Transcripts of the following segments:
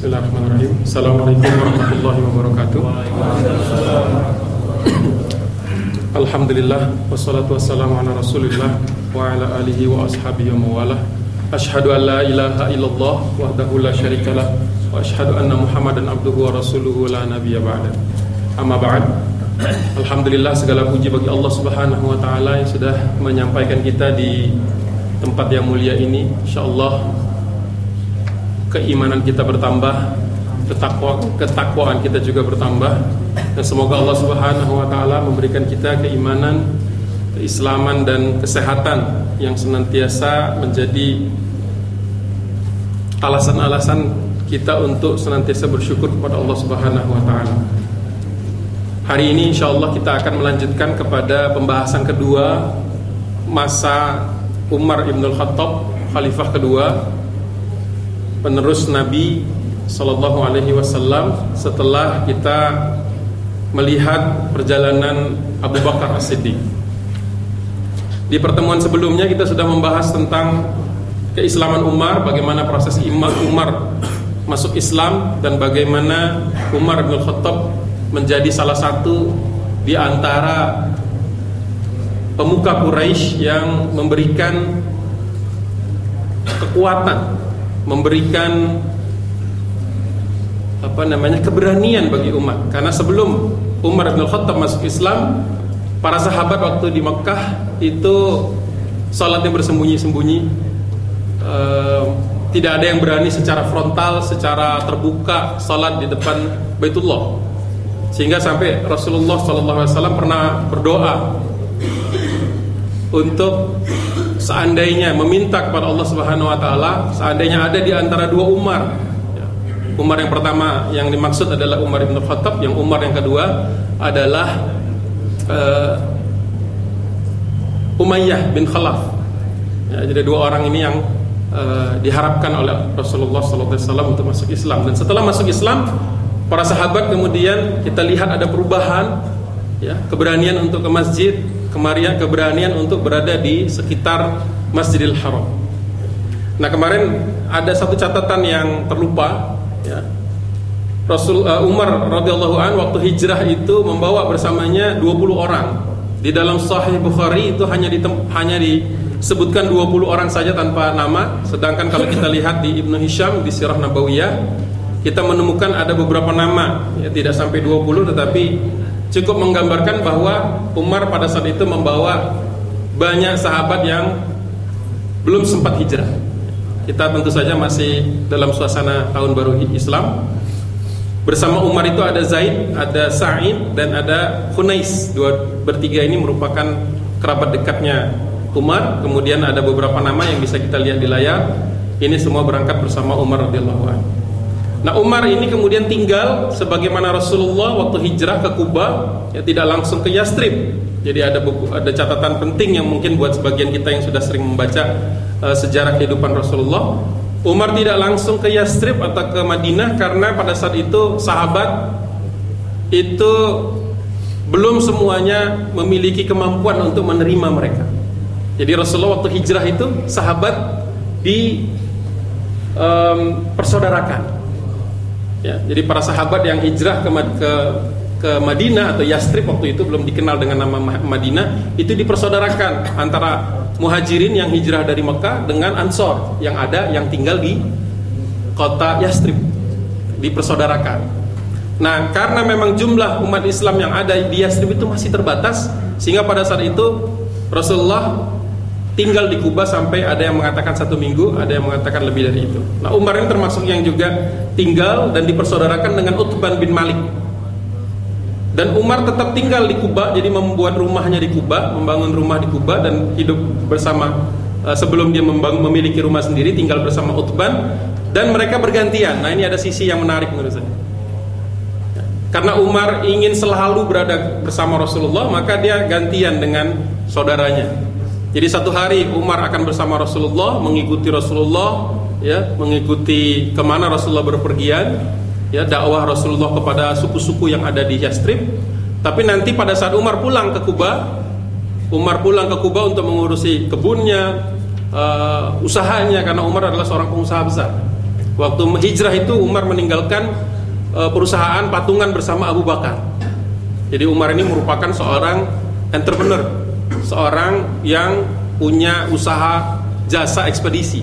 Bismillahirrahmanirrahim. Assalamualaikum warahmatullahi wabarakatuh. Alhamdulillah wassalatu wassalamu ala Rasulillah wa ala alihi wa ashabihi wa mawalah. Asyhadu an la ilaha illallah wahdahu la syarikalah wa asyhadu anna Muhammadan abduhu wa rasuluhu la nabiyya ba'da. Amma ba'd. Alhamdulillah, segala puji bagi Allah Subhanahu wa taala yang sudah menyampaikan kita di tempat yang mulia ini. Insyaallah keimanan kita bertambah, ketakwaan kita juga bertambah, dan semoga Allah Subhanahu wa taala memberikan kita keimanan, keislaman dan kesehatan yang senantiasa menjadi alasan-alasan kita untuk senantiasa bersyukur kepada Allah Subhanahu wa taala. Hari ini insyaallah kita akan melanjutkan kepada pembahasan kedua masa Umar Ibn Khattab, khalifah kedua, penerus Nabi Sallallahu Alaihi Wasallam, setelah kita melihat perjalanan Abu Bakar As-Siddiq. Di pertemuan sebelumnya kita sudah membahas tentang keislaman Umar, bagaimana proses Umar masuk Islam, dan bagaimana Umar bin Khattab menjadi salah satu di antara pemuka Quraisy yang memberikan kekuatan, memberikan keberanian bagi umat. Karena sebelum Umar bin Khattab masuk Islam, para sahabat waktu di Mekah itu salatnya bersembunyi-sembunyi, tidak ada yang berani secara frontal, secara terbuka salat di depan Baitullah. Sehingga sampai Rasulullah SAW pernah berdoa untuk seandainya meminta kepada Allah Subhanahu wa taala, seandainya ada di antara dua Umar. Umar yang pertama yang dimaksud adalah Umar bin Khattab, yang Umar yang kedua adalah Umayyah bin Khalaf. Jadi dua orang ini yang diharapkan oleh Rasulullah SAW untuk masuk Islam. Dan setelah masuk Islam, para sahabat kemudian kita lihat ada perubahan, keberanian untuk ke masjid, keberanian untuk berada di sekitar Masjidil Haram. Nah, kemarin ada satu catatan yang terlupa, Umar radhiyallahu anhu waktu hijrah itu membawa bersamanya 20 orang. Di dalam Sahih Bukhari itu hanya disebutkan 20 orang saja tanpa nama. Sedangkan kalau kita lihat di Ibnu Hisham di Sirah Nabawiyah, kita menemukan ada beberapa nama, tidak sampai 20, tetapi cukup menggambarkan bahwa Umar pada saat itu membawa banyak sahabat yang belum sempat hijrah. Kita tentu saja masih dalam suasana tahun baru Islam. Bersama Umar itu ada Zaid, ada Sa'id, dan ada Khunais. Bertiga ini merupakan kerabat dekatnya Umar. Kemudian ada beberapa nama yang bisa kita lihat di layar. Ini semua berangkat bersama Umar radhiyallahu anhu. Nah, Umar ini kemudian tinggal sebagaimana Rasulullah waktu hijrah ke Kuba, tidak langsung ke Yastrib. Jadi ada catatan penting yang mungkin buat sebagian kita yang sudah sering membaca sejarah kehidupan Rasulullah. Umar tidak langsung ke Yastrib atau ke Madinah karena pada saat itu sahabat itu belum semuanya memiliki kemampuan untuk menerima mereka. Jadi Rasulullah waktu hijrah itu sahabat persaudarakan. Jadi para sahabat yang hijrah ke Madinah atau Yastrib waktu itu belum dikenal dengan nama Madinah, itu dipersaudarakan antara Muhajirin yang hijrah dari Mekah dengan Ansor yang tinggal di kota Yastrib, dipersaudarakan. Nah, karena memang jumlah umat Islam yang ada di Yastrib itu masih terbatas, sehingga pada saat itu Rasulullah tinggal di Kuba sampai ada yang mengatakan 1 minggu, ada yang mengatakan lebih dari itu. Nah, Umar ini termasuk yang juga tinggal dan dipersaudarakan dengan Utban bin Malik. Dan Umar tetap tinggal di Kuba, jadi membuat rumahnya di Kuba, membangun rumah di Kuba dan hidup bersama. Sebelum dia memiliki rumah sendiri, tinggal bersama Utban, dan mereka bergantian. Nah, ini ada sisi yang menarik menurut saya. Karena Umar ingin selalu berada bersama Rasulullah, maka dia gantian dengan saudaranya. Jadi satu hari Umar akan bersama Rasulullah, mengikuti Rasulullah, mengikuti kemana Rasulullah berpergian, dakwah Rasulullah kepada suku-suku yang ada di Yastrib. Tapi nanti pada saat Umar pulang ke Kuba untuk mengurusi kebunnya, usahanya, karena Umar adalah seorang pengusaha besar. Waktu hijrah itu Umar meninggalkan perusahaan patungan bersama Abu Bakar. Jadi Umar ini merupakan seorang entrepreneur, seorang yang punya usaha jasa ekspedisi.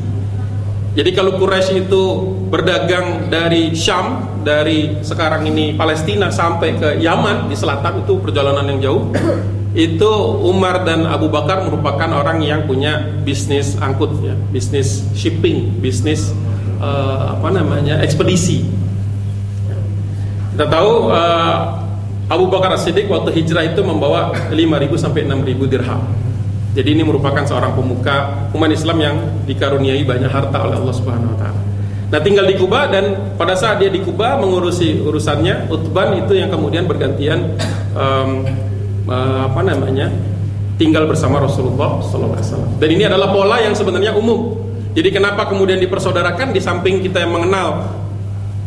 Jadi kalau Quraisy itu berdagang dari Syam, dari sekarang ini Palestina sampai ke Yaman di selatan, itu perjalanan yang jauh. Itu Umar dan Abu Bakar merupakan orang yang punya bisnis angkut, ya, bisnis shipping, bisnis ekspedisi. Kita tahu Abu Bakar As-Siddiq waktu hijrah itu membawa 5.000 sampai 6.000 dirham. Jadi ini merupakan seorang pemuka umat Islam yang dikaruniai banyak harta oleh Allah Subhanahu wa taala. Nah, tinggal di Kuba, dan pada saat dia di Kuba mengurusi urusannya, Utban itu yang kemudian bergantian tinggal bersama Rasulullah sallallahu alaihi wasallam. Dan ini adalah pola yang sebenarnya umum. Jadi kenapa kemudian dipersaudarakan, di samping kita yang mengenal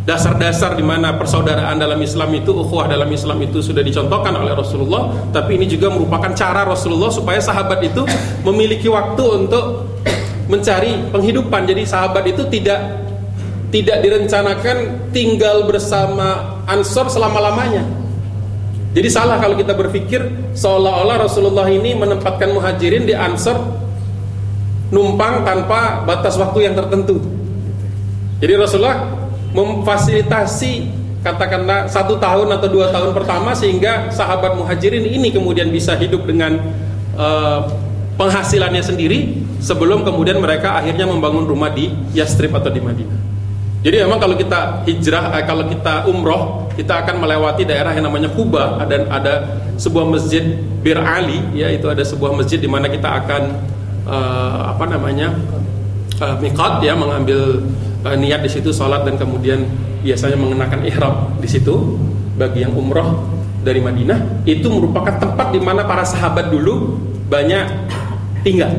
dasar-dasar di mana persaudaraan dalam Islam itu, ukhuwah dalam Islam itu sudah dicontohkan oleh Rasulullah, tapi ini juga merupakan cara Rasulullah supaya sahabat itu memiliki waktu untuk mencari penghidupan. Jadi sahabat itu tidak direncanakan tinggal bersama Ansor selama-lamanya. Jadi salah kalau kita berpikir seolah-olah Rasulullah ini menempatkan muhajirin di Ansor numpang tanpa batas waktu yang tertentu. Jadi Rasulullah memfasilitasi katakanlah 1 tahun atau 2 tahun pertama, sehingga sahabat muhajirin ini kemudian bisa hidup dengan penghasilannya sendiri, sebelum kemudian mereka akhirnya membangun rumah di Yastrib atau di Madinah. Jadi memang kalau kita hijrah, kalau kita umroh, kita akan melewati daerah yang namanya Kuba, dan ada sebuah masjid Bir Ali, ya, itu ada sebuah masjid di mana kita akan miqat, ya, mengambil niat di situ, sholat, dan kemudian biasanya mengenakan ihram di situ. Bagi yang umroh dari Madinah, itu merupakan tempat di mana para sahabat dulu banyak tinggal.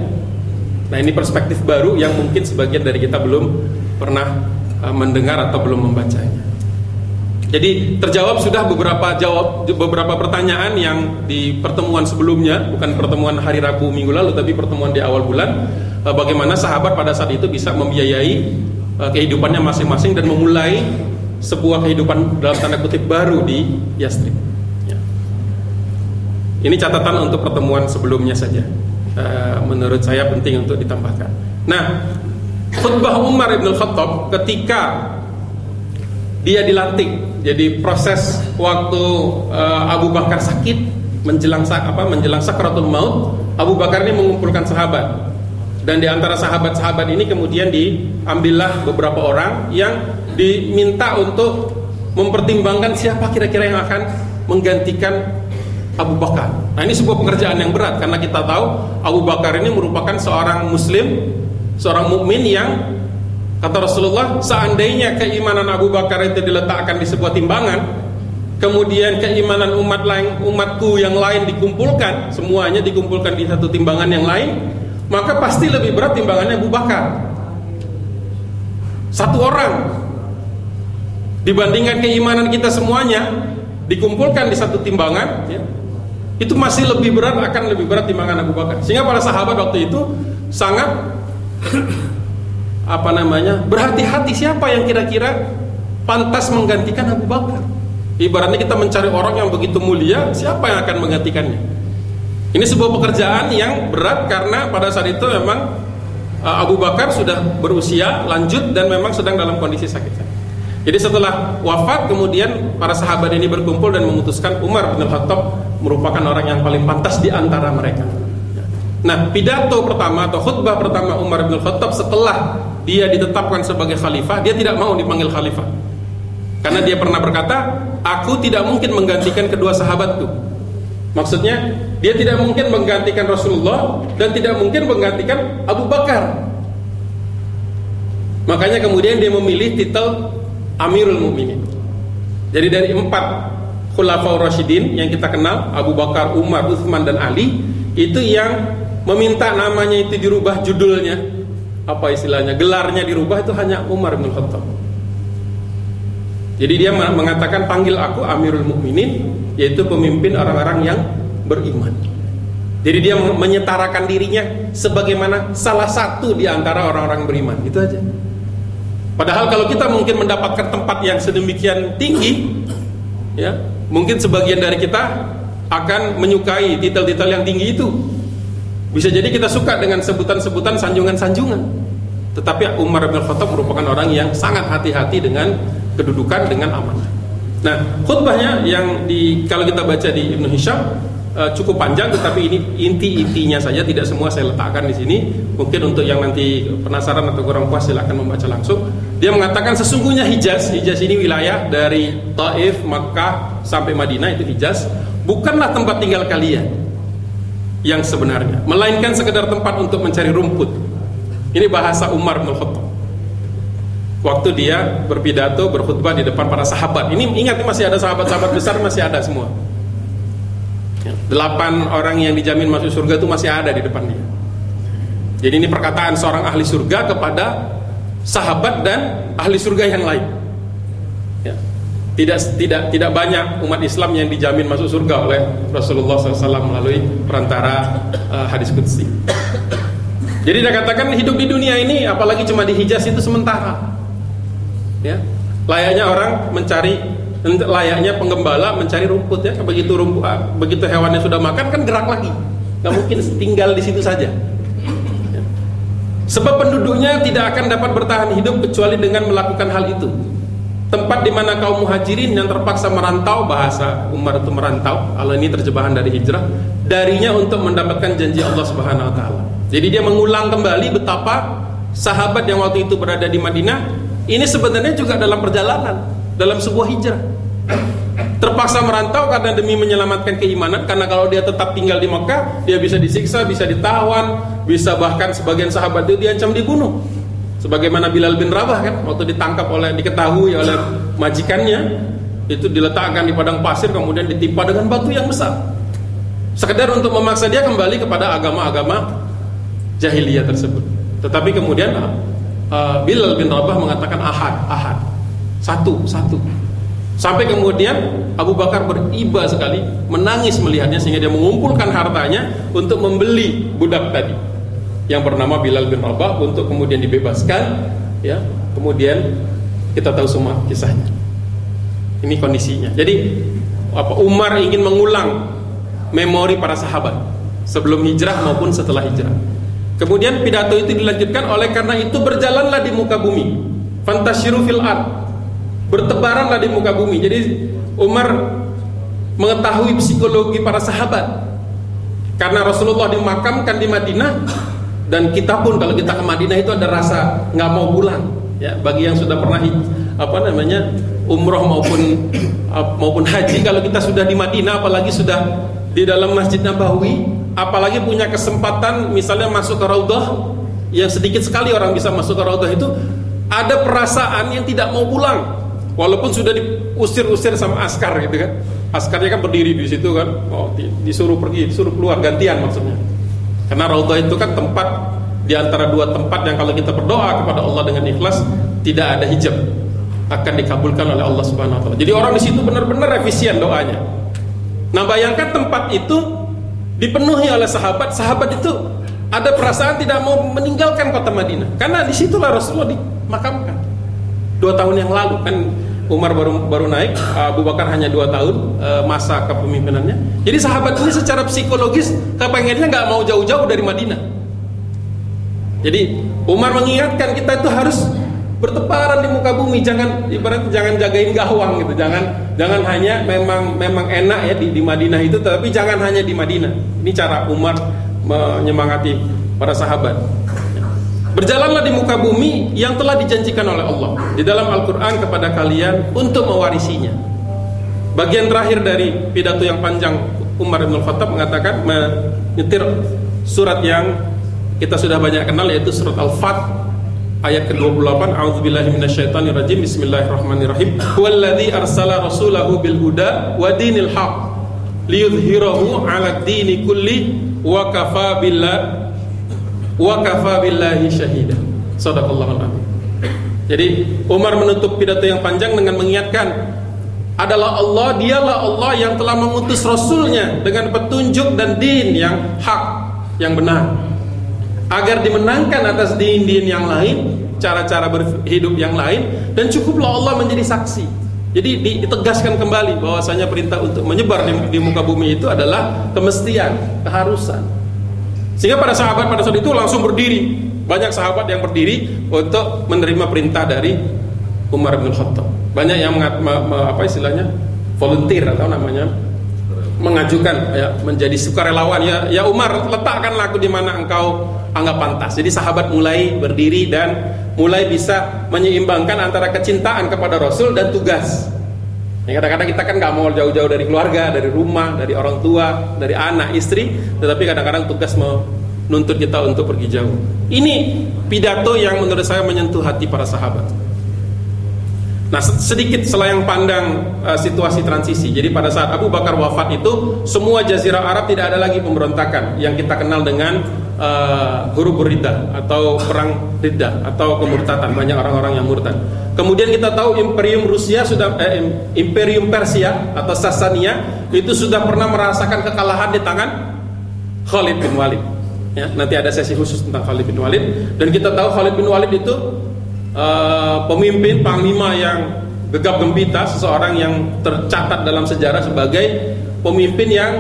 Nah, ini perspektif baru yang mungkin sebagian dari kita belum pernah mendengar atau belum membacanya. Jadi terjawab sudah beberapa pertanyaan yang di pertemuan sebelumnya, bukan pertemuan hari Rabu minggu lalu, tapi pertemuan di awal bulan. Bagaimana sahabat pada saat itu bisa membiayai kehidupannya masing-masing dan memulai sebuah kehidupan dalam tanda kutip baru di Yastrib, ya. Ini catatan untuk pertemuan sebelumnya saja. Menurut saya penting untuk ditambahkan. Nah, khutbah Umar ibn Khattab ketika dia dilantik, jadi proses waktu Abu Bakar sakit menjelang sakratul maut, Abu Bakar ini mengumpulkan sahabat. Dan di antara sahabat-sahabat ini kemudian diambillah beberapa orang yang diminta untuk mempertimbangkan siapa kira-kira yang akan menggantikan Abu Bakar. Nah, ini sebuah pekerjaan yang berat, karena kita tahu Abu Bakar ini merupakan seorang muslim, seorang mukmin yang kata Rasulullah, seandainya keimanan Abu Bakar itu diletakkan di sebuah timbangan, kemudian keimanan umatku yang lain dikumpulkan, semuanya dikumpulkan di satu timbangan yang lain, maka pasti lebih berat timbangannya Abu Bakar. Satu orang dibandingkan keimanan kita semuanya dikumpulkan di satu timbangan, ya, itu masih lebih berat, akan lebih berat timbangan Abu Bakar. Sehingga para sahabat waktu itu sangat berhati-hati siapa yang kira-kira pantas menggantikan Abu Bakar. Ibaratnya kita mencari orang yang begitu mulia, siapa yang akan menggantikannya. Ini sebuah pekerjaan yang berat, karena pada saat itu memang Abu Bakar sudah berusia lanjut dan memang sedang dalam kondisi sakit. Jadi setelah wafat, kemudian para sahabat ini berkumpul dan memutuskan Umar bin Khattab merupakan orang yang paling pantas di antara mereka. Nah, pidato pertama atau khutbah pertama Umar bin Khattab setelah dia ditetapkan sebagai khalifah, dia tidak mau dipanggil khalifah. Karena dia pernah berkata, aku tidak mungkin menggantikan kedua sahabatku. Maksudnya, dia tidak mungkin menggantikan Rasulullah dan tidak mungkin menggantikan Abu Bakar. Makanya kemudian dia memilih titel Amirul Mukminin. Jadi dari 4 Khulafaur Rasyidin yang kita kenal, Abu Bakar, Umar, Utsman, dan Ali, itu yang meminta namanya itu dirubah, judulnya, apa istilahnya, gelarnya dirubah, itu hanya Umar bin Khattab. Jadi dia mengatakan, panggil aku Amirul Mukminin, yaitu pemimpin orang-orang yang beriman. Jadi dia menyetarakan dirinya sebagaimana salah satu di antara orang-orang beriman. Itu aja. Padahal kalau kita mungkin mendapatkan tempat yang sedemikian tinggi, ya, mungkin sebagian dari kita akan menyukai titel-titel yang tinggi itu. Bisa jadi kita suka dengan sebutan-sebutan, sanjungan-sanjungan. Tetapi Umar bin Khattab merupakan orang yang sangat hati-hati dengan kedudukan, dengan amanah. Nah, khutbahnya yang kalau kita baca di Ibnu Hisham cukup panjang, tetapi ini inti-intinya saja, tidak semua saya letakkan di sini. Mungkin untuk yang nanti penasaran atau kurang puas silakan membaca langsung. Dia mengatakan sesungguhnya Hijaz ini wilayah dari Taif, Makkah sampai Madinah, itu Hijaz, bukanlah tempat tinggal kalian yang sebenarnya, melainkan sekedar tempat untuk mencari rumput. Ini bahasa Umar bin Khattab waktu dia berpidato, berkhutbah di depan para sahabat. Ini ingat, masih ada sahabat-sahabat besar, masih ada semua. 8 orang yang dijamin masuk surga itu masih ada di depan dia. Jadi ini perkataan seorang ahli surga kepada sahabat dan ahli surga yang lain. Ya. Tidak banyak umat Islam yang dijamin masuk surga oleh Rasulullah SAW melalui perantara hadis qudsi. Jadi dia katakan hidup di dunia ini, apalagi cuma di Hijaz, itu sementara. Ya, layaknya orang layaknya penggembala mencari rumput, ya. Begitu hewannya sudah makan kan gerak lagi, nggak mungkin tinggal di situ saja. Ya. Sebab penduduknya tidak akan dapat bertahan hidup kecuali dengan melakukan hal itu. Tempat di mana kaum muhajirin yang terpaksa merantau, bahasa Umar itu merantau, Allah ini terjemahan dari hijrah, darinya untuk mendapatkan janji Allah Subhanahu Wa Taala. Jadi dia mengulang kembali betapa sahabat yang waktu itu berada di Madinah ini sebenarnya juga dalam perjalanan, dalam sebuah hijrah, terpaksa merantau karena demi menyelamatkan keimanan. Karena kalau dia tetap tinggal di Mekah, dia bisa disiksa, bisa ditawan, bisa bahkan sebagian sahabat itu diancam dibunuh. Sebagaimana Bilal bin Rabah kan, waktu diketahui oleh majikannya, itu diletakkan di padang pasir, kemudian ditimpa dengan batu yang besar, sekedar untuk memaksa dia kembali kepada agama-agama jahiliyah tersebut. Tetapi kemudian Bilal bin Rabah mengatakan ahad, satu. Sampai kemudian Abu Bakar beriba sekali, menangis melihatnya, sehingga dia mengumpulkan hartanya untuk membeli budak tadi yang bernama Bilal bin Rabah untuk kemudian dibebaskan. Ya, kemudian kita tahu semua kisahnya. Ini kondisinya. Jadi Umar ingin mengulang memori para sahabat sebelum hijrah maupun setelah hijrah. Kemudian pidato itu dilanjutkan oleh karena itu berjalanlah di muka bumi, fantasyiru fil ard, bertebaranlah di muka bumi. Jadi Umar mengetahui psikologi para sahabat, karena Rasulullah dimakamkan di Madinah, dan kita pun kalau kita ke Madinah itu ada rasa nggak mau pulang. Ya, bagi yang sudah pernah umroh maupun haji, kalau kita sudah di Madinah, apalagi sudah di dalam Masjid Nabawi, apalagi punya kesempatan misalnya masuk ke Raudhah, yang sedikit sekali orang bisa masuk ke Raudhah, itu ada perasaan yang tidak mau pulang walaupun sudah diusir-usir sama askar gitu kan. Askarnya kan berdiri di situ kan, disuruh pergi, disuruh keluar, gantian maksudnya. Karena Raudhah itu kan tempat di antara dua tempat yang kalau kita berdoa kepada Allah dengan ikhlas, tidak ada hijab, akan dikabulkan oleh Allah Subhanahu wa taala. Jadi orang di situ benar-benar efisien doanya. Nah, bayangkan tempat itu dipenuhi oleh sahabat itu ada perasaan tidak mau meninggalkan kota Madinah, karena disitulah Rasulullah dimakamkan 2 tahun yang lalu kan. Umar baru naik, Abu Bakar hanya 2 tahun masa kepemimpinannya. Jadi sahabat ini secara psikologis kepengennya nggak mau jauh-jauh dari Madinah. Jadi Umar mengingatkan kita itu harus bertebaran di muka bumi, jangan jagain gawang gitu, jangan hanya memang enak ya di Madinah itu, tapi jangan hanya di Madinah. Ini cara Umar menyemangati para sahabat. Berjalanlah di muka bumi yang telah dijanjikan oleh Allah di dalam Al-Quran kepada kalian untuk mewarisinya. Bagian terakhir dari pidato yang panjang Umar bin Khattab mengatakan, menyetir surat yang kita sudah banyak kenal, yaitu surat Al-Fat ayat ke-28. A'udzubillahi minasyaitonirrajim. Bismillahirrahmanirrahim. Huwallazi arsala rasulahu bil huda wa dinil haq liyudhhirahu 'ala ad-dini kulli wa kafa billahi syahida. Shadaqallahul azim. Jadi Umar menutup pidato yang panjang dengan mengingatkan, adalah Allah, dialah Allah yang telah mengutus Rasulnya dengan petunjuk dan din yang hak, yang benar, agar dimenangkan atas din-din yang lain cara-cara berhidup yang lain, dan cukuplah Allah menjadi saksi. Jadi ditegaskan kembali bahwasanya perintah untuk menyebar di muka bumi itu adalah kemestian, keharusan. Sehingga pada saat itu langsung berdiri. Banyak sahabat yang berdiri untuk menerima perintah dari Umar bin Khattab. Banyak yang volunteer atau namanya mengajukan ya, menjadi sukarelawan. Ya Umar, letakkanlah aku di mana engkau anggap pantas. Jadi sahabat mulai berdiri dan mulai bisa menyeimbangkan antara kecintaan kepada Rasul dan tugas. Ya, kadang-kadang kita kan nggak mau jauh-jauh dari keluarga, dari rumah, dari orang tua, dari anak, istri, tetapi kadang-kadang tugas menuntut kita untuk pergi jauh. Ini pidato yang menurut saya menyentuh hati para sahabat. Nah, sedikit selayang pandang situasi transisi. Jadi pada saat Abu Bakar wafat itu, semua Jazirah Arab tidak ada lagi pemberontakan yang kita kenal dengan huruf riddah atau perang riddah atau kemurtadan. Banyak orang-orang yang murtad. Kemudian kita tahu Imperium Persia atau Sasania itu sudah pernah merasakan kekalahan di tangan Khalid bin Walid. Ya, nanti ada sesi khusus tentang Khalid bin Walid. Dan kita tahu Khalid bin Walid itu pemimpin panglima yang gegap gempita, seseorang yang tercatat dalam sejarah sebagai pemimpin yang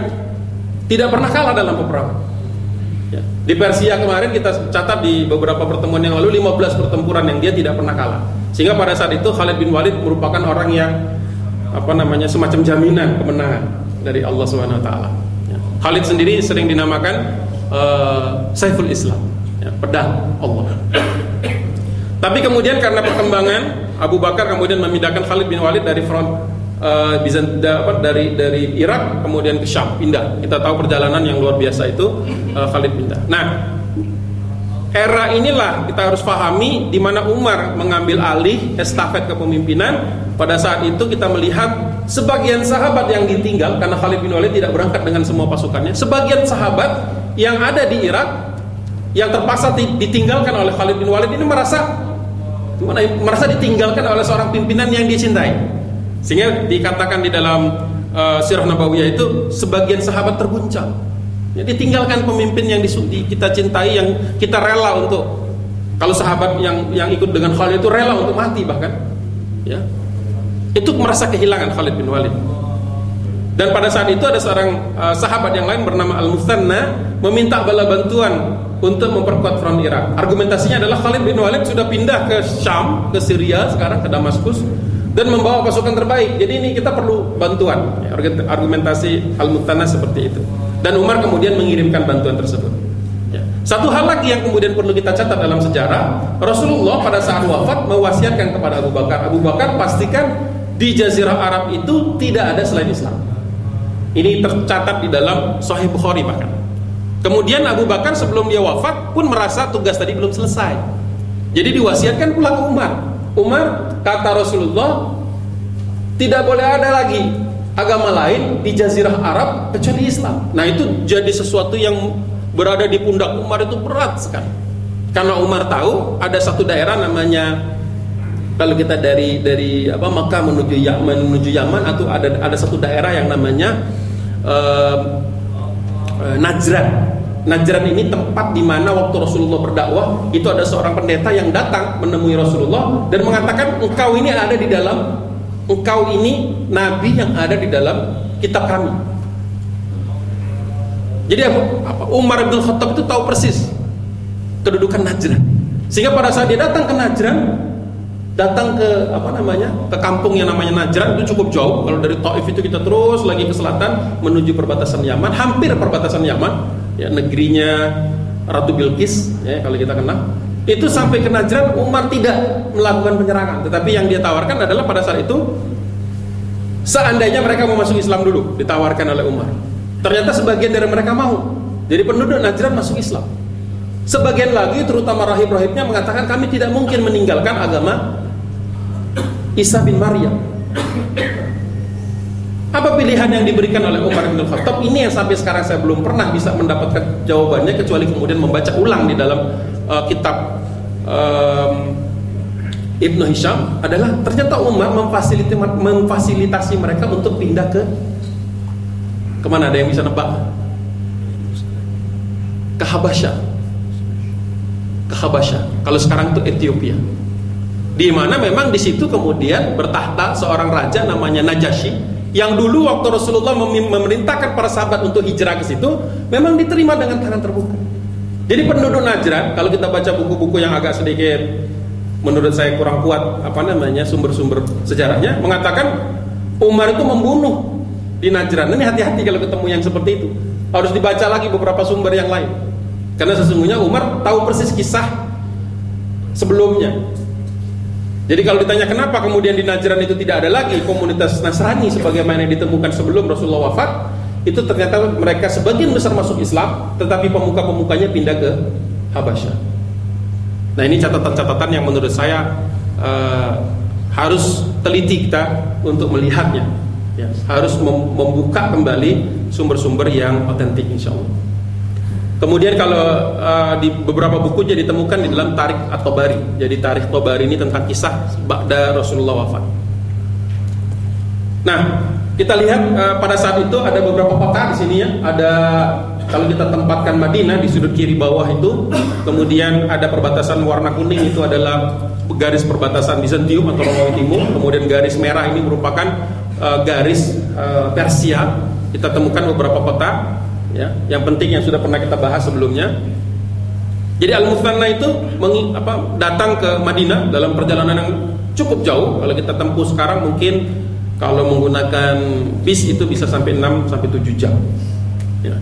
tidak pernah kalah dalam peperangan. Ya. Di Persia kemarin kita catat di beberapa pertemuan yang lalu 15 pertempuran yang dia tidak pernah kalah. Sehingga pada saat itu Khalid bin Walid merupakan orang yang semacam jaminan kemenangan dari Allah Subhanahu wa taala. Ya. Khalid sendiri sering dinamakan Saiful Islam, ya, pedang Allah. Tapi kemudian karena perkembangan, Abu Bakar kemudian memindahkan Khalid bin Walid dari front dari Irak kemudian ke Syam, pindah. Kita tahu perjalanan yang luar biasa itu Khalid pindah. Nah, era inilah kita harus pahami di mana Umar mengambil alih estafet kepemimpinan. Pada saat itu kita melihat sebagian sahabat yang ditinggal karena Khalid bin Walid tidak berangkat dengan semua pasukannya. Sebagian sahabat yang ada di Irak yang terpaksa ditinggalkan oleh Khalid bin Walid ini merasa ditinggalkan oleh seorang pimpinan yang dicintai. Sehingga dikatakan di dalam Sirah Nabawiyah itu sebagian sahabat terguncang. Ya, ditinggalkan pemimpin yang kita cintai, yang kita rela untuk, kalau sahabat yang ikut dengan Khalid itu rela untuk mati bahkan. Ya. Itu merasa kehilangan Khalid bin Walid. Dan pada saat itu ada seorang sahabat yang lain bernama Al-Muthanna meminta bala bantuan untuk memperkuat front Irak. Argumentasinya adalah Khalid bin Walid sudah pindah ke Syam, ke Syria sekarang, ke Damaskus, dan membawa pasukan terbaik. Jadi ini kita perlu bantuan. Ya, argumentasi Al-Muthanna seperti itu. Dan Umar kemudian mengirimkan bantuan tersebut. Ya. Satu hal lagi yang kemudian perlu kita catat dalam sejarah, Rasulullah pada saat wafat mewasiatkan kepada Abu Bakar, Abu Bakar pastikan di Jazirah Arab itu tidak ada selain Islam. Ini tercatat di dalam Sahih Bukhari bahkan. Kemudian Abu Bakar sebelum dia wafat pun merasa tugas tadi belum selesai. Jadi diwasiatkan pula ke Umar. Umar, kata Rasulullah, tidak boleh ada lagi agama lain di Jazirah Arab kecuali Islam. Nah, itu jadi sesuatu yang berada di pundak Umar itu berat sekali. Karena Umar tahu ada satu daerah namanya, kalau kita dari Makkah menuju Yaman atau ada satu daerah yang namanya Najran. Najran ini tempat di mana waktu Rasulullah berdakwah itu ada seorang pendeta yang datang menemui Rasulullah dan mengatakan, engkau ini nabi yang ada di dalam kitab kami. Jadi Umar bin Khattab itu tahu persis kedudukan Najran. Sehingga pada saat dia datang ke Najran, datang ke ke kampung yang namanya Najran, itu cukup jauh. Kalau dari Taif itu kita terus lagi ke selatan menuju perbatasan Yaman, hampir perbatasan Yaman, ya, negerinya Ratu Bilqis, ya, kalau kita kenal. Itu sampai ke Najran, Umar tidak melakukan penyerangan, tetapi yang dia tawarkan adalah pada saat itu, seandainya mereka mau masuk Islam dulu, ditawarkan oleh Umar. Ternyata sebagian dari mereka mau. Jadi penduduk Najran masuk Islam. Sebagian lagi, terutama rahib-rahibnya, mengatakan kami tidak mungkin meninggalkan agama Isa bin Maryam. Apa pilihan yang diberikan oleh Umar bin Khattab? Ini yang sampai sekarang saya belum pernah bisa mendapatkan jawabannya, kecuali kemudian membaca ulang di dalam kitab Ibnu Hisham. Adalah ternyata Umar memfasilitasi mereka untuk pindah ke kemana? Ada yang bisa nebak? Ke Habasyah. ke Habasyah. Kalau sekarang itu Ethiopia. Di mana memang di situ kemudian bertahta seorang raja namanya Najasyi, yang dulu waktu Rasulullah memerintahkan para sahabat untuk hijrah ke situ, memang diterima dengan tangan terbuka. Jadi penduduk Najran, kalau kita baca buku-buku yang agak sedikit menurut saya kurang kuat sumber-sumber sejarahnya, mengatakan Umar itu membunuh di Najran. Ini hati-hati kalau ketemu yang seperti itu. Harus dibaca lagi beberapa sumber yang lain. Karena sesungguhnya Umar tahu persis kisah sebelumnya. Jadi kalau ditanya kenapa kemudian di Najran itu tidak ada lagi komunitas Nasrani sebagaimana yang ditemukan sebelum Rasulullah wafat, itu ternyata mereka sebagian besar masuk Islam, tetapi pemuka-pemukanya pindah ke Habasyah. Nah, ini catatan-catatan yang menurut saya harus teliti kita untuk melihatnya. Ya, harus membuka kembali sumber-sumber yang otentik, insya Allah. Kemudian kalau di beberapa buku jadi ditemukan di dalam Tarikh At-Tabari. Jadi Tarikh Tabari ini tentang kisah ba'da Rasulullah wafat. Nah, kita lihat pada saat itu ada beberapa kota di sini ya. Ada, kalau kita tempatkan Madinah di sudut kiri bawah itu, kemudian ada perbatasan warna kuning, itu adalah garis perbatasan Bizantium atau Romawi Timur. Kemudian garis merah ini merupakan garis Persia. Kita temukan beberapa kota ya, yang penting yang sudah pernah kita bahas sebelumnya. Jadi Al-Muthanna itu datang ke Madinah dalam perjalanan yang cukup jauh. Kalau kita tempuh sekarang mungkin kalau menggunakan bis itu bisa sampai 6 sampai 7 jam. Ya.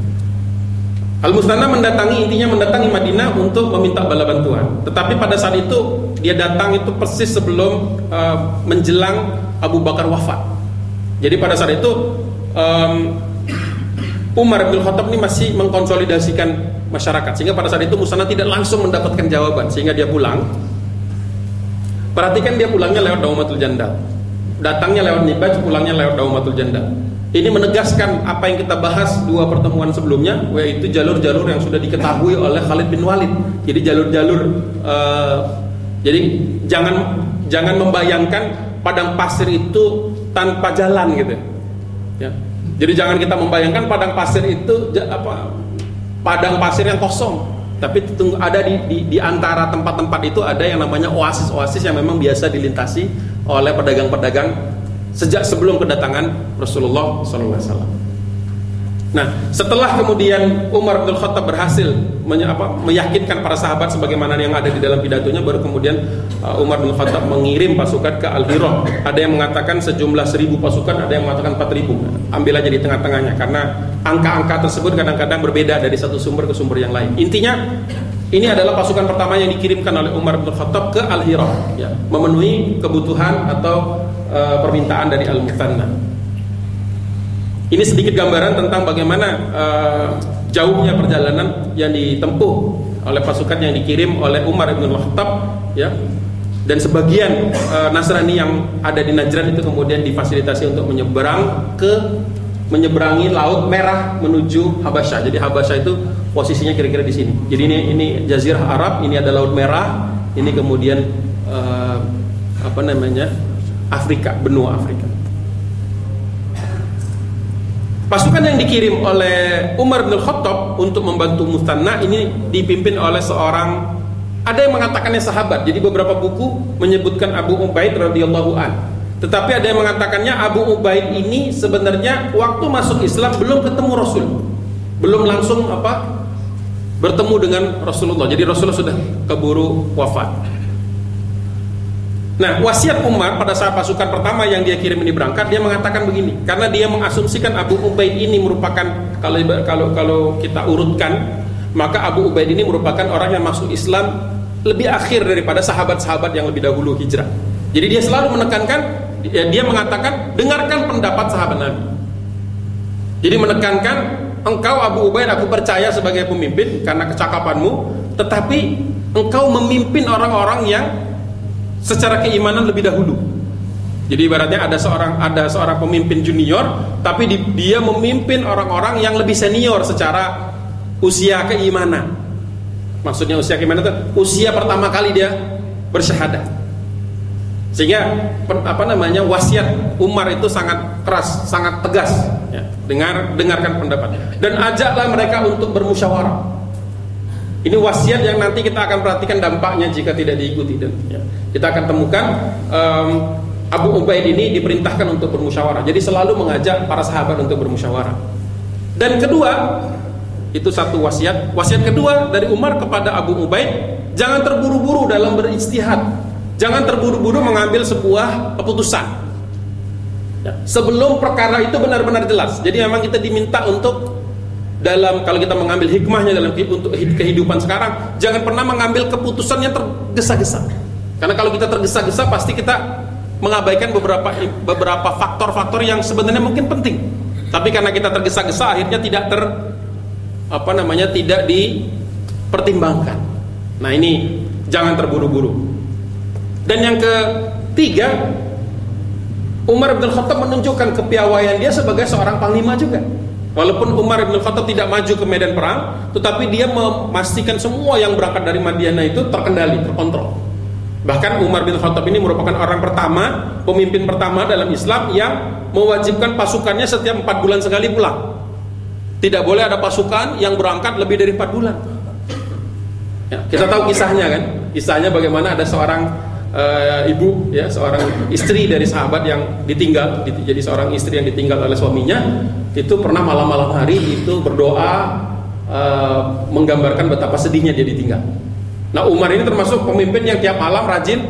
Al-Muthanna intinya mendatangi Madinah untuk meminta bala bantuan. Tetapi pada saat itu dia datang itu persis sebelum menjelang Abu Bakar wafat. Jadi pada saat itu Umar bin Khattab ini masih mengkonsolidasikan masyarakat, sehingga pada saat itu Muthanna tidak langsung mendapatkan jawaban, sehingga dia pulang. Perhatikan, dia pulangnya lewat Daumatul Jandal. Datangnya lewat Nibaj, pulangnya lewat Daumatul Jandal. Ini menegaskan apa yang kita bahas 2 pertemuan sebelumnya, yaitu jalur-jalur yang sudah diketahui oleh Khalid bin Walid. Jadi jalur-jalur jadi jangan membayangkan padang pasir itu tanpa jalan gitu. Ya. Jadi jangan kita membayangkan padang pasir itu padang pasir yang kosong. Tapi ada di antara tempat-tempat itu ada yang namanya oasis-oasis yang memang biasa dilintasi oleh pedagang-pedagang sejak sebelum kedatangan Rasulullah SAW. Nah, setelah kemudian Umar bin Khattab berhasil meyakinkan para sahabat sebagaimana yang ada di dalam pidatonya, baru kemudian Umar bin Khattab mengirim pasukan ke Al-Hira. Ada yang mengatakan sejumlah 1.000 pasukan, ada yang mengatakan 4.000. Ambil aja di tengah-tengahnya, karena angka-angka tersebut kadang-kadang berbeda dari satu sumber ke sumber yang lain. Intinya, ini adalah pasukan pertama yang dikirimkan oleh Umar bin Khattab ke Al-Hira, ya, memenuhi kebutuhan atau permintaan dari Al-Muthanna. Ini sedikit gambaran tentang bagaimana jauhnya perjalanan yang ditempuh oleh pasukan yang dikirim oleh Umar bin Khattab, ya. Dan sebagian Nasrani yang ada di Najran itu kemudian difasilitasi untuk menyeberangi Laut Merah menuju Habasyah. Jadi Habasyah itu posisinya kira-kira di sini. Jadi ini Jazirah Arab, ini ada Laut Merah, ini kemudian Afrika, benua Afrika. Pasukan yang dikirim oleh Umar bin Khattab untuk membantu Muthanna ini dipimpin oleh seorang, ada yang mengatakannya sahabat. Jadi beberapa buku menyebutkan Abu Ubaid radhiyallahu an. Tetapi ada yang mengatakannya Abu Ubaid ini sebenarnya waktu masuk Islam belum ketemu Rasul, belum langsung bertemu dengan Rasulullah. Jadi Rasulullah sudah keburu wafat. Nah, wasiat Umar pada saat pasukan pertama yang dia kirim ini berangkat, dia mengatakan begini, karena dia mengasumsikan Abu Ubaid ini merupakan, kalau kita urutkan, maka Abu Ubaid ini merupakan orang yang masuk Islam lebih akhir daripada sahabat-sahabat yang lebih dahulu hijrah. Jadi dia selalu menekankan, dia mengatakan, dengarkan pendapat sahabat Nabi. Jadi menekankan, engkau Abu Ubaid, aku percaya sebagai pemimpin karena kecakapanmu, tetapi engkau memimpin orang-orang yang secara keimanan lebih dahulu. Jadi ibaratnya ada seorang pemimpin junior, tapi dia memimpin orang-orang yang lebih senior secara usia keimanan. Maksudnya usia keimanan itu usia pertama kali dia bersyahadat. Sehingga wasiat Umar itu sangat keras, sangat tegas, ya. Dengarkan pendapat dan ajaklah mereka untuk bermusyawarah. Ini wasiat yang nanti kita akan perhatikan dampaknya jika tidak diikuti. Dan ya, kita akan temukan Abu Ubaid ini diperintahkan untuk bermusyawarah. Jadi selalu mengajak para sahabat untuk bermusyawarah. Dan kedua, itu satu wasiat. Wasiat kedua dari Umar kepada Abu Ubaid, jangan terburu-buru dalam berijtihad. Jangan terburu-buru mengambil sebuah keputusan ya, sebelum perkara itu benar-benar jelas. Jadi memang kita diminta untuk dalam, kalau kita mengambil hikmahnya dalam untuk kehidupan sekarang, jangan pernah mengambil keputusan yang tergesa-gesa. Karena kalau kita tergesa-gesa pasti kita mengabaikan beberapa faktor-faktor yang sebenarnya mungkin penting. Tapi karena kita tergesa-gesa akhirnya tidak dipertimbangkan. Nah, ini jangan terburu-buru. Dan yang ketiga, Umar bin Khattab menunjukkan kepiawaian dia sebagai seorang panglima juga. Walaupun Umar bin Khattab tidak maju ke medan perang, tetapi dia memastikan semua yang berangkat dari Madinah itu terkendali, terkontrol. Bahkan Umar bin Khattab ini merupakan orang pertama, pemimpin pertama dalam Islam yang mewajibkan pasukannya setiap 4 bulan sekali pulang. Tidak boleh ada pasukan yang berangkat lebih dari 4 bulan. Ya, kita tahu kisahnya kan? Kisahnya bagaimana ada seorang ibu, ya, seorang istri dari sahabat yang ditinggal. Jadi seorang istri yang ditinggal oleh suaminya itu pernah malam-malam hari itu berdoa menggambarkan betapa sedihnya dia ditinggal. Nah, Umar ini termasuk pemimpin yang tiap malam rajin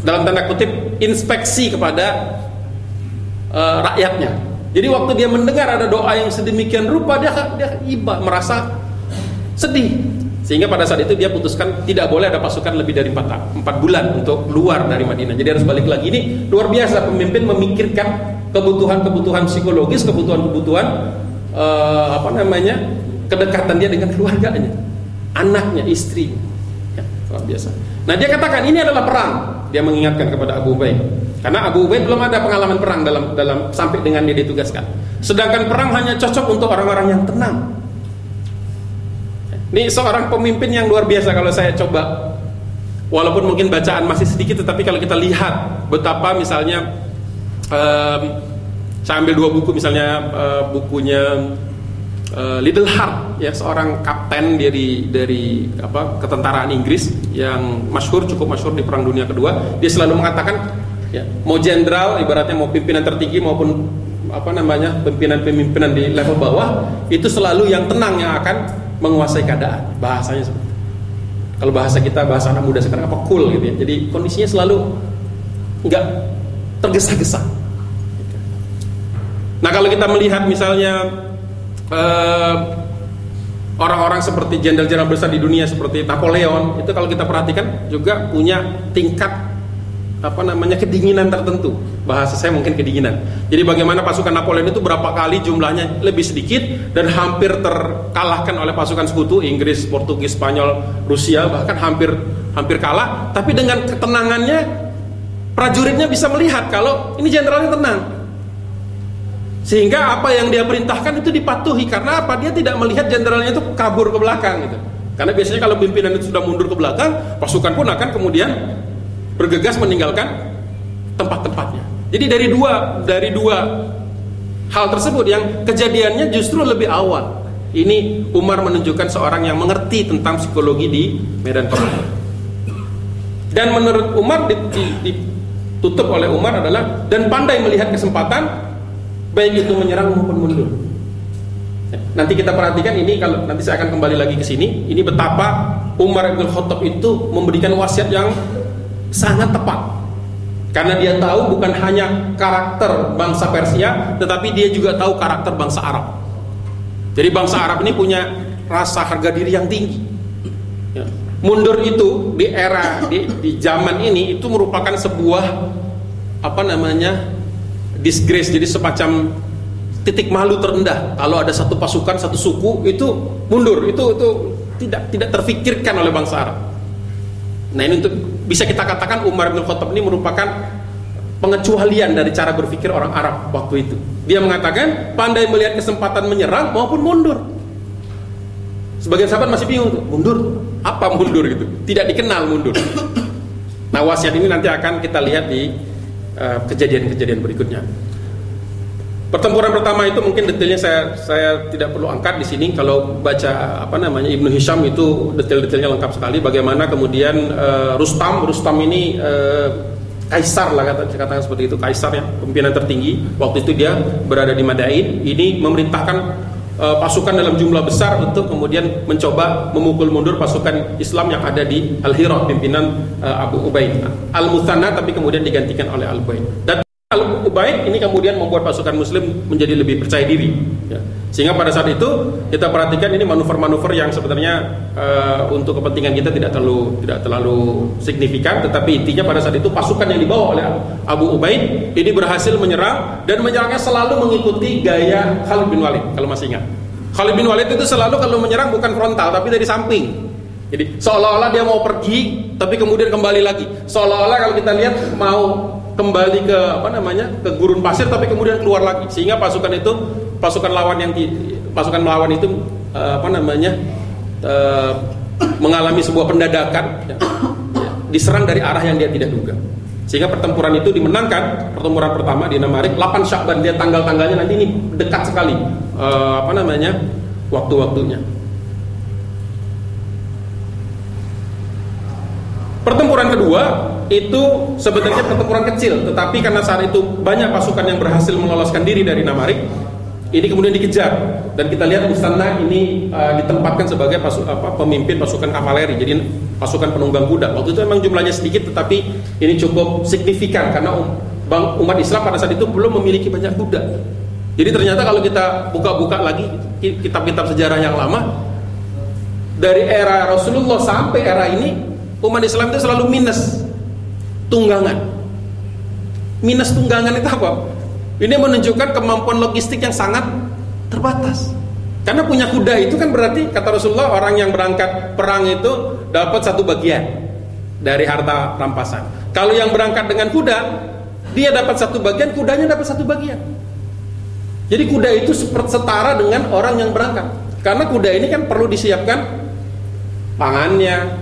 dalam tanda kutip inspeksi kepada rakyatnya. Jadi waktu dia mendengar ada doa yang sedemikian rupa, dia merasa sedih. Sehingga pada saat itu dia putuskan tidak boleh ada pasukan lebih dari 4 bulan untuk keluar dari Madinah. Jadi harus balik lagi. Ini luar biasa, pemimpin memikirkan kebutuhan psikologis, kebutuhan kedekatan dia dengan keluarganya, anaknya, istri. Ya, luar biasa. Nah, dia katakan ini adalah perang. Dia mengingatkan kepada Abu Ubaid. Karena Abu Ubaid belum ada pengalaman perang dalam sampai dengan dia ditugaskan. Sedangkan perang hanya cocok untuk orang-orang yang tenang. Ini seorang pemimpin yang luar biasa. Kalau saya coba, walaupun mungkin bacaan masih sedikit, tetapi kalau kita lihat betapa misalnya saya ambil 2 buku, misalnya bukunya Little Heart, ya, seorang kapten dari ketentaraan Inggris yang cukup masyhur di Perang Dunia Kedua. Dia selalu mengatakan, ya, mau jenderal, ibaratnya mau pimpinan tertinggi maupun pimpinan di level bawah, itu selalu yang tenang yang akan menguasai keadaan. Bahasanya seperti itu. Kalau bahasa kita, bahasa anak muda sekarang cool gitu ya. Jadi kondisinya selalu nggak tergesa-gesa. Nah, kalau kita melihat misalnya orang-orang seperti jenderal-jenderal besar di dunia seperti Napoleon, itu kalau kita perhatikan juga punya tingkat kedinginan tertentu. Bahasa saya mungkin kedinginan. Jadi bagaimana pasukan Napoleon itu berapa kali jumlahnya lebih sedikit dan hampir terkalahkan oleh pasukan sekutu Inggris, Portugis, Spanyol, Rusia, bahkan hampir kalah. Tapi dengan ketenangannya prajuritnya bisa melihat kalau ini jenderalnya tenang. Sehingga apa yang dia perintahkan itu dipatuhi. Karena apa? Dia tidak melihat jenderalnya itu kabur ke belakang gitu. Karena biasanya kalau pimpinan itu sudah mundur ke belakang, pasukan pun akan kemudian bergegas meninggalkan tempat-tempatnya. Jadi dari dua hal tersebut yang kejadiannya justru lebih awal. Ini Umar menunjukkan seorang yang mengerti tentang psikologi di medan perang. Dan menurut Umar ditutup oleh Umar adalah dan pandai melihat kesempatan, baik itu menyerang maupun mundur. Nanti kita perhatikan ini, kalau nanti saya akan kembali lagi ke sini. Ini betapa Umar bin Khattab itu memberikan wasiat yang sangat tepat. Karena dia tahu bukan hanya karakter bangsa Persia, tetapi dia juga tahu karakter bangsa Arab. Jadi bangsa Arab ini punya rasa harga diri yang tinggi. Ya. Mundur itu di era di zaman ini itu merupakan sebuah disgrace. Jadi semacam titik malu terendah. Kalau ada satu pasukan, satu suku itu mundur, itu tidak terfikirkan oleh bangsa Arab. Nah, ini untuk bisa kita katakan Umar bin Khattab ini merupakan pengecualian dari cara berpikir orang Arab waktu itu. Dia mengatakan pandai melihat kesempatan menyerang maupun mundur. Sebagian sahabat masih bingung tuh, mundur? Apa mundur gitu? Tidak dikenal mundur. Nah, wasiat ini nanti akan kita lihat di kejadian-kejadian berikutnya. Pertempuran pertama itu mungkin detailnya saya tidak perlu angkat di sini. Kalau baca Ibnu Hisham itu detail-detailnya lengkap sekali. Bagaimana kemudian Rustam ini kaisar lah katakan seperti itu, kaisar ya, pimpinan tertinggi. Waktu itu dia berada di Madain. Ini memerintahkan pasukan dalam jumlah besar untuk kemudian mencoba memukul mundur pasukan Islam yang ada di Al-Hira, pimpinan Abu Ubaid Al-Muthanna, tapi kemudian digantikan oleh Al-Ubaid. Dan Al-Ubaid ini kemudian membuat pasukan Muslim menjadi lebih percaya diri, ya. Sehingga pada saat itu kita perhatikan ini manuver-manuver yang sebenarnya untuk kepentingan kita tidak terlalu signifikan, tetapi intinya pada saat itu pasukan yang dibawa oleh Abu Ubaid ini berhasil menyerang, dan menyerangnya selalu mengikuti gaya Khalid bin Walid. Kalau masih ingat, Khalid bin Walid itu selalu kalau menyerang bukan frontal tapi dari samping. Jadi seolah-olah dia mau pergi tapi kemudian kembali lagi. Seolah-olah kalau kita lihat mau kembali ke ke gurun pasir tapi kemudian keluar lagi, sehingga pasukan melawan itu mengalami sebuah pendadakan, ya, diserang dari arah yang dia tidak duga, sehingga pertempuran itu dimenangkan. Pertempuran pertama di Namarik 8 Sya'ban, dia tanggal-tanggalnya nanti ini dekat sekali waktu-waktunya. Pertempuran kedua itu sebenarnya pertempuran kecil, tetapi karena saat itu banyak pasukan yang berhasil meloloskan diri dari Namarik, ini kemudian dikejar, dan kita lihat Musanna ini ditempatkan sebagai pemimpin pasukan kavaleri, jadi pasukan penunggang kuda. Waktu itu memang jumlahnya sedikit, tetapi ini cukup signifikan karena umat Islam pada saat itu belum memiliki banyak kuda. Jadi ternyata kalau kita buka-buka lagi kitab-kitab sejarah yang lama, dari era Rasulullah sampai era ini, umat Islam itu selalu minus tunggangan. Minus tunggangan itu apa? Ini menunjukkan kemampuan logistik yang sangat terbatas. Karena punya kuda itu kan berarti, kata Rasulullah, orang yang berangkat perang itu dapat satu bagian dari harta rampasan. Kalau yang berangkat dengan kuda, dia dapat satu bagian, kudanya dapat satu bagian. Jadi kuda itu setara dengan orang yang berangkat. Karena kuda ini kan perlu disiapkan pangannya,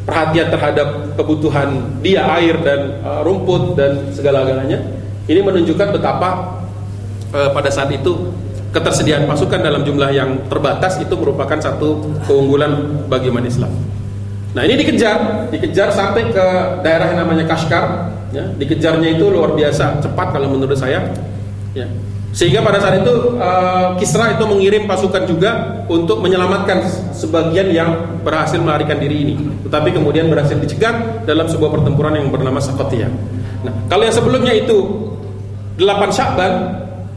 perhatian terhadap kebutuhan dia, air dan rumput dan segala-galanya. Ini menunjukkan betapa pada saat itu ketersediaan pasukan dalam jumlah yang terbatas itu merupakan satu keunggulan bagi umat Islam. Nah, ini dikejar sampai ke daerah yang namanya Kashgar, ya. Dikejarnya itu luar biasa cepat kalau menurut saya, ya. Sehingga pada saat itu Kisra itu mengirim pasukan juga untuk menyelamatkan sebagian yang berhasil melarikan diri ini, tetapi kemudian berhasil dicegat dalam sebuah pertempuran yang bernama Sakotiyah. Nah, kalau yang sebelumnya itu 8 Sya'ban,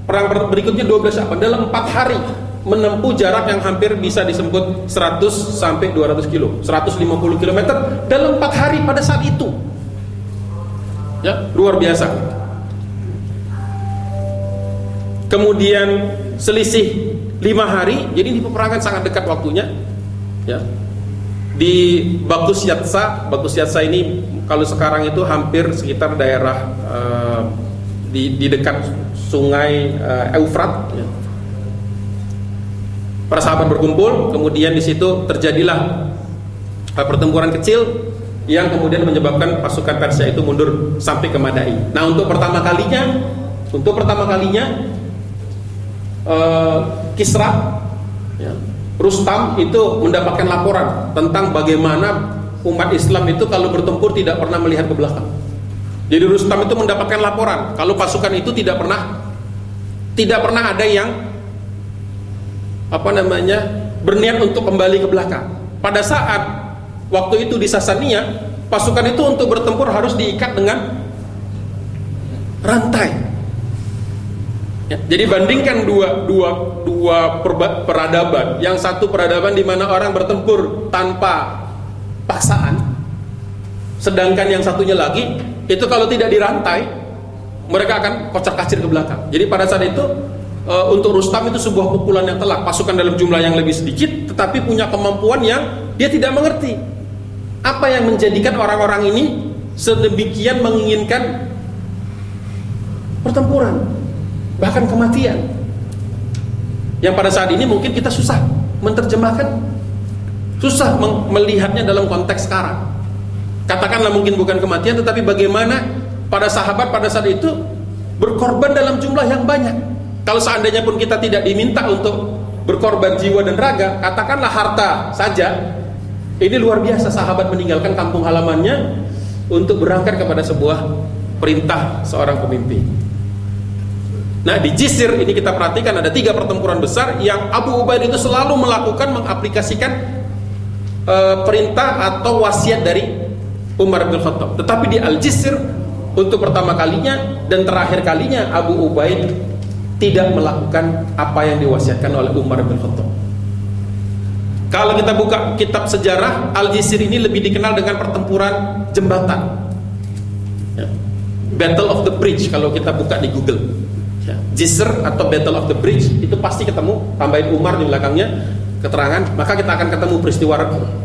perang berikutnya 12 Sya'ban, dalam 4 hari menempuh jarak yang hampir bisa disebut 100 sampai 200 kilo, 150 km dalam 4 hari pada saat itu, ya, luar biasa. Kemudian selisih 5 hari, jadi di peperangan sangat dekat waktunya, ya. Di Bagus Yatsa ini kalau sekarang itu hampir sekitar daerah di dekat sungai Eufrat, ya. Para sahabat berkumpul, kemudian di situ terjadilah pertempuran kecil yang kemudian menyebabkan pasukan Persia itu mundur sampai ke Madain. Nah, untuk pertama kalinya Kisra, ya, Rustam itu mendapatkan laporan tentang bagaimana umat Islam itu kalau bertempur tidak pernah melihat ke belakang. Jadi Rustam itu mendapatkan laporan kalau pasukan itu tidak pernah ada yang berniat untuk kembali ke belakang. Pada saat waktu itu di Sasania, pasukan itu untuk bertempur harus diikat dengan rantai. Ya, jadi bandingkan dua peradaban. Yang satu peradaban di mana orang bertempur tanpa paksaan, sedangkan yang satunya lagi itu kalau tidak dirantai mereka akan kocar-kacir ke belakang. Jadi pada saat itu untuk Rustam itu sebuah pukulan yang telak. Pasukan dalam jumlah yang lebih sedikit tetapi punya kemampuan yang dia tidak mengerti apa yang menjadikan orang-orang ini sedemikian menginginkan pertempuran, bahkan kematian, yang pada saat ini mungkin kita susah menerjemahkan, susah melihatnya dalam konteks sekarang. Katakanlah mungkin bukan kematian, tetapi bagaimana pada sahabat pada saat itu berkorban dalam jumlah yang banyak. Kalau seandainya pun kita tidak diminta untuk berkorban jiwa dan raga, katakanlah harta saja, ini luar biasa sahabat meninggalkan kampung halamannya untuk berangkat kepada sebuah perintah seorang pemimpin. Nah, di Jisr ini kita perhatikan ada 3 pertempuran besar yang Abu Ubaid itu selalu melakukan, mengaplikasikan perintah atau wasiat dari Umar bin Khattab. Tetapi di Al-Jisr untuk pertama kalinya dan terakhir kalinya Abu Ubaid tidak melakukan apa yang diwasiatkan oleh Umar bin Khattab. Kalau kita buka kitab sejarah, Al-Jisr ini lebih dikenal dengan pertempuran jembatan, ya. Battle of the Bridge kalau kita buka di Google, ya. Jisr atau Battle of the Bridge itu pasti ketemu, tambahin Umar di belakangnya keterangan, maka kita akan ketemu peristiwa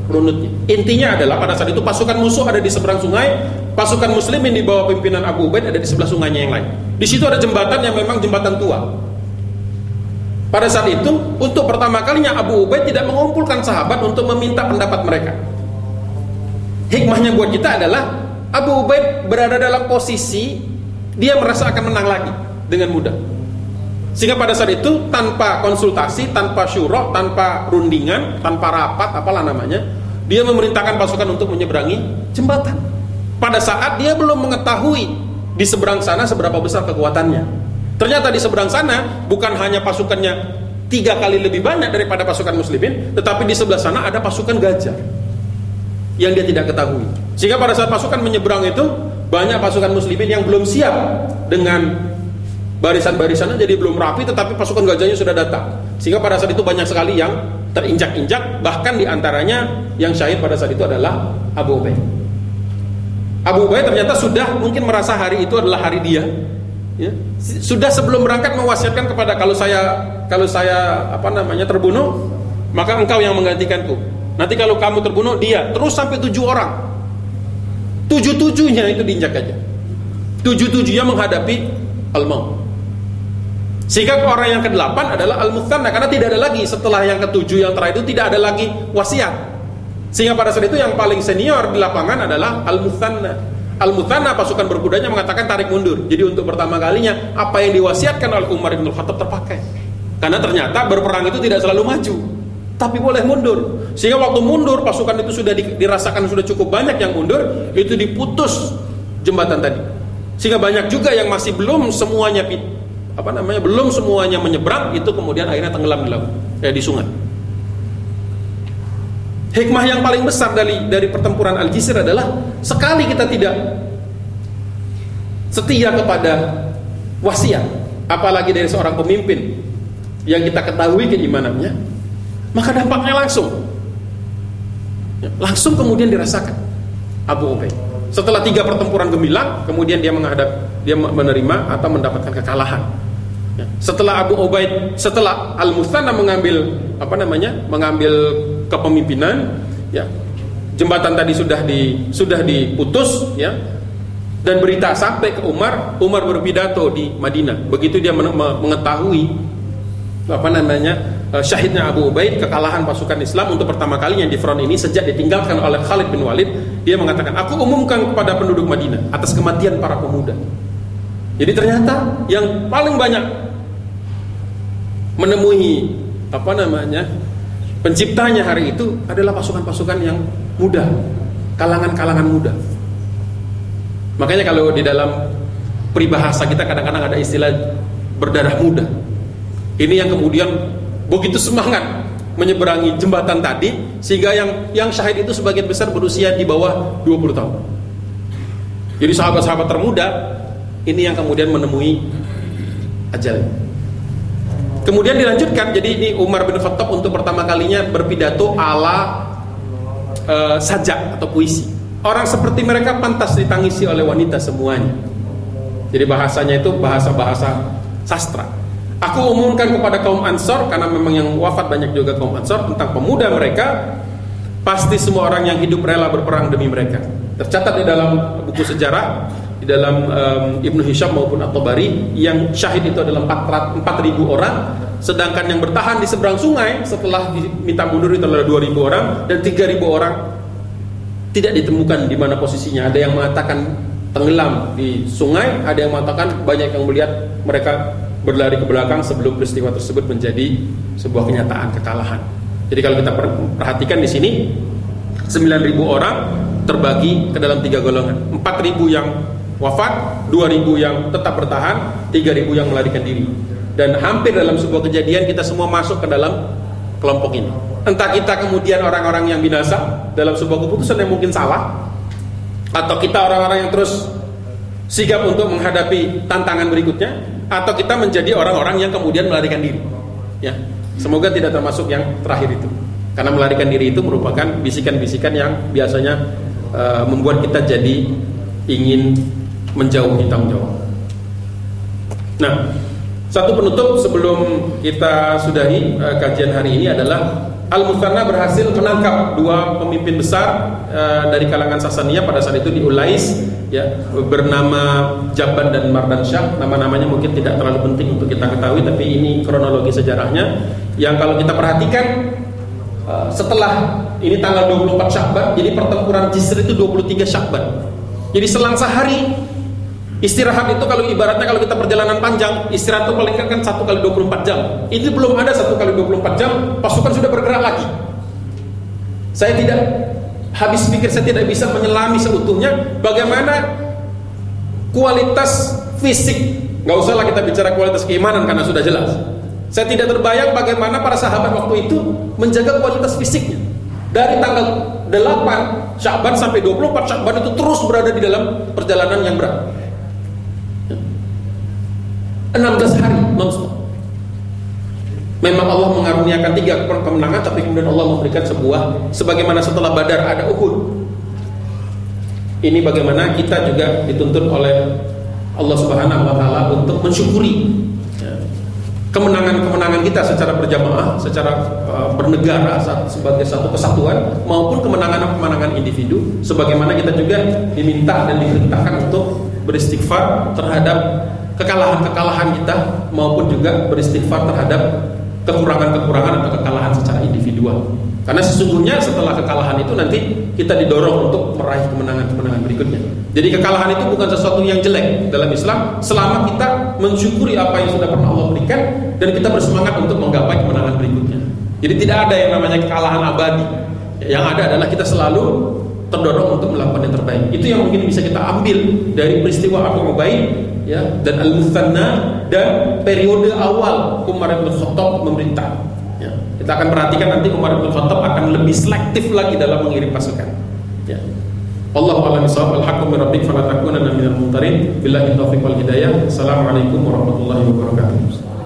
runutnya. Intinya adalah pada saat itu pasukan musuh ada di seberang sungai, pasukan muslimin di bawah pimpinan Abu Ubaid ada di sebelah sungainya yang lain. Di situ ada jembatan yang memang jembatan tua. Pada saat itu, untuk pertama kalinya Abu Ubaid tidak mengumpulkan sahabat untuk meminta pendapat mereka. Hikmahnya buat kita adalah Abu Ubaid berada dalam posisi dia merasa akan menang lagi dengan mudah. Sehingga pada saat itu tanpa konsultasi, tanpa syura, tanpa rundingan, tanpa rapat, apalah namanya, dia memerintahkan pasukan untuk menyeberangi jembatan. Pada saat dia belum mengetahui di seberang sana seberapa besar kekuatannya. Ternyata di seberang sana bukan hanya pasukannya 3 kali lebih banyak daripada pasukan muslimin, tetapi di sebelah sana ada pasukan gajah yang dia tidak ketahui. Sehingga pada saat pasukan menyeberang itu, banyak pasukan muslimin yang belum siap dengan barisan-barisannya, jadi belum rapi, tetapi pasukan gajahnya sudah datang. Sehingga pada saat itu banyak sekali yang terinjak-injak, bahkan diantaranya yang syahid pada saat itu adalah Abu Ubaid. Abu Ubaid ternyata sudah mungkin merasa hari itu adalah hari dia, ya. Sudah sebelum berangkat mewasiatkan kepada kalau saya terbunuh, maka engkau yang menggantikanku. Nanti kalau kamu terbunuh, dia terus sampai 7 orang. 7-7-nya itu diinjak aja. 7-7-nya menghadapi al-maut. Sehingga orang yang ke-8 adalah al-muthanna, karena tidak ada lagi setelah yang ke-7 yang terakhir itu tidak ada lagi wasiat. Sehingga pada saat itu yang paling senior di lapangan adalah al-muthanna. Al-Muthanna, pasukan berkudanya, mengatakan tarik mundur. Jadi untuk pertama kalinya apa yang diwasiatkan oleh Umar bin Khattab terpakai. Karena ternyata berperang itu tidak selalu maju, tapi boleh mundur. Sehingga waktu mundur, pasukan itu sudah dirasakan sudah cukup banyak yang mundur, itu diputus jembatan tadi. Sehingga banyak juga yang masih belum semuanya menyeberang, itu kemudian akhirnya tenggelam di laut, di sungai. Hikmah yang paling besar dari pertempuran Al-Jisr adalah sekali kita tidak setia kepada wasiat, apalagi dari seorang pemimpin yang kita ketahui keimanannya, maka dampaknya langsung kemudian dirasakan Abu Ubaid. Setelah 3 pertempuran gemilang, kemudian dia menerima atau mendapatkan kekalahan. Setelah setelah Al-Muthanna mengambil kepemimpinan, ya, jembatan tadi sudah diputus, ya, dan berita sampai ke Umar berpidato di Madinah. Begitu dia mengetahui syahidnya Abu Ubaid, kekalahan pasukan Islam untuk pertama kalinya di front ini sejak ditinggalkan oleh Khalid bin Walid, dia mengatakan, aku umumkan kepada penduduk Madinah atas kematian para pemuda. Jadi ternyata yang paling banyak menemui penciptanya hari itu adalah pasukan-pasukan yang muda, kalangan-kalangan muda. Makanya kalau di dalam peribahasa kita kadang-kadang ada istilah berdarah muda. Ini yang kemudian begitu semangat menyeberangi jembatan tadi, sehingga yang syahid itu sebagian besar berusia di bawah 20 tahun. Jadi sahabat-sahabat termuda ini yang kemudian menemui ajal. Kemudian dilanjutkan, jadi ini Umar bin Khattab untuk pertama kalinya berpidato ala sajak atau puisi. Orang seperti mereka pantas ditangisi oleh wanita semuanya. Jadi bahasanya itu bahasa-bahasa sastra. Aku umumkan kepada kaum Ansor, karena memang yang wafat banyak juga kaum Ansor, tentang pemuda mereka, pasti semua orang yang hidup rela berperang demi mereka. Tercatat di dalam buku sejarah, di dalam Ibnu Hisham maupun At-Tabari, yang syahid itu adalah 4.000 orang, sedangkan yang bertahan di seberang sungai setelah diminta mundur itu adalah 2.000 orang, dan 3.000 orang tidak ditemukan di mana posisinya. Ada yang mengatakan tenggelam di sungai, ada yang mengatakan banyak yang melihat mereka berlari ke belakang sebelum peristiwa tersebut menjadi sebuah kenyataan kekalahan. Jadi kalau kita perhatikan di sini 9.000 orang terbagi ke dalam 3 golongan. 4.000 yang wafat, 2.000 yang tetap bertahan, 3.000 yang melarikan diri. Dan hampir dalam sebuah kejadian kita semua masuk ke dalam kelompok ini. Entah kita kemudian orang-orang yang binasa dalam sebuah keputusan yang mungkin salah, atau kita orang-orang yang terus sigap untuk menghadapi tantangan berikutnya, atau kita menjadi orang-orang yang kemudian melarikan diri. Ya, semoga tidak termasuk yang terakhir itu. Karena melarikan diri itu merupakan bisikan-bisikan yang biasanya membuat kita jadi ingin menjauhi tanggung jawab. Nah, satu penutup sebelum kita sudahi kajian hari ini adalah Al-Muthanna berhasil menangkap 2 pemimpin besar dari kalangan Sasaniyah pada saat itu di Ulais, ya, bernama Jabban dan Mardan Shah. Nama-namanya mungkin tidak terlalu penting untuk kita ketahui, tapi ini kronologi sejarahnya yang kalau kita perhatikan setelah ini tanggal 24 Syakban, jadi pertempuran Jisr itu 23 Syakban. Jadi selang sehari istirahat itu, kalau ibaratnya kalau kita perjalanan panjang, istirahat itu paling kan 1 kali 24 jam. Ini belum ada 1 kali 24 jam, pasukan sudah bergerak lagi. Saya tidak habis pikir, saya tidak bisa menyelami seutuhnya bagaimana kualitas fisik. Gak usahlah kita bicara kualitas keimanan karena sudah jelas. Saya tidak terbayang bagaimana para sahabat waktu itu menjaga kualitas fisiknya. Dari tanggal 8 Syakban sampai 24 Syakban itu terus berada di dalam perjalanan yang berat. 16 hari non-stop. Memang Allah mengaruniakan 3 kemenangan, tapi kemudian Allah memberikan sebuah, sebagaimana setelah Badar ada Uhud. Ini bagaimana kita juga dituntut oleh Allah Subhanahu wa taala untuk mensyukuri kemenangan-kemenangan kita secara berjamaah, secara bernegara sebagai satu kesatuan, maupun kemenangan-kemenangan individu, sebagaimana kita juga diminta dan diperintahkan untuk beristighfar terhadap kekalahan-kekalahan kita, maupun juga beristighfar terhadap kekurangan-kekurangan atau kekalahan secara individual. Karena sesungguhnya setelah kekalahan itu nanti kita didorong untuk meraih kemenangan-kemenangan berikutnya. Jadi kekalahan itu bukan sesuatu yang jelek dalam Islam, selama kita mensyukuri apa yang sudah pernah Allah berikan dan kita bersemangat untuk menggapai kemenangan berikutnya. Jadi tidak ada yang namanya kekalahan abadi. Yang ada adalah kita selalu terdorong untuk melakukan yang terbaik. Itu yang mungkin bisa kita ambil dari peristiwa Abu Ubaid, ya, dan Al-Muthanna, dan periode awal Umar bin Khattab memerintah. Ya, kita akan perhatikan nanti Umar bin Khattab akan lebih selektif lagi dalam mengirim pasukan. Ya. Allahu a'lam bishawab. Al-haqqu min rabbik fala takunanna minal mumtarin. Billahi taufiq wal hidayah. Assalamualaikum warahmatullahi wabarakatuh.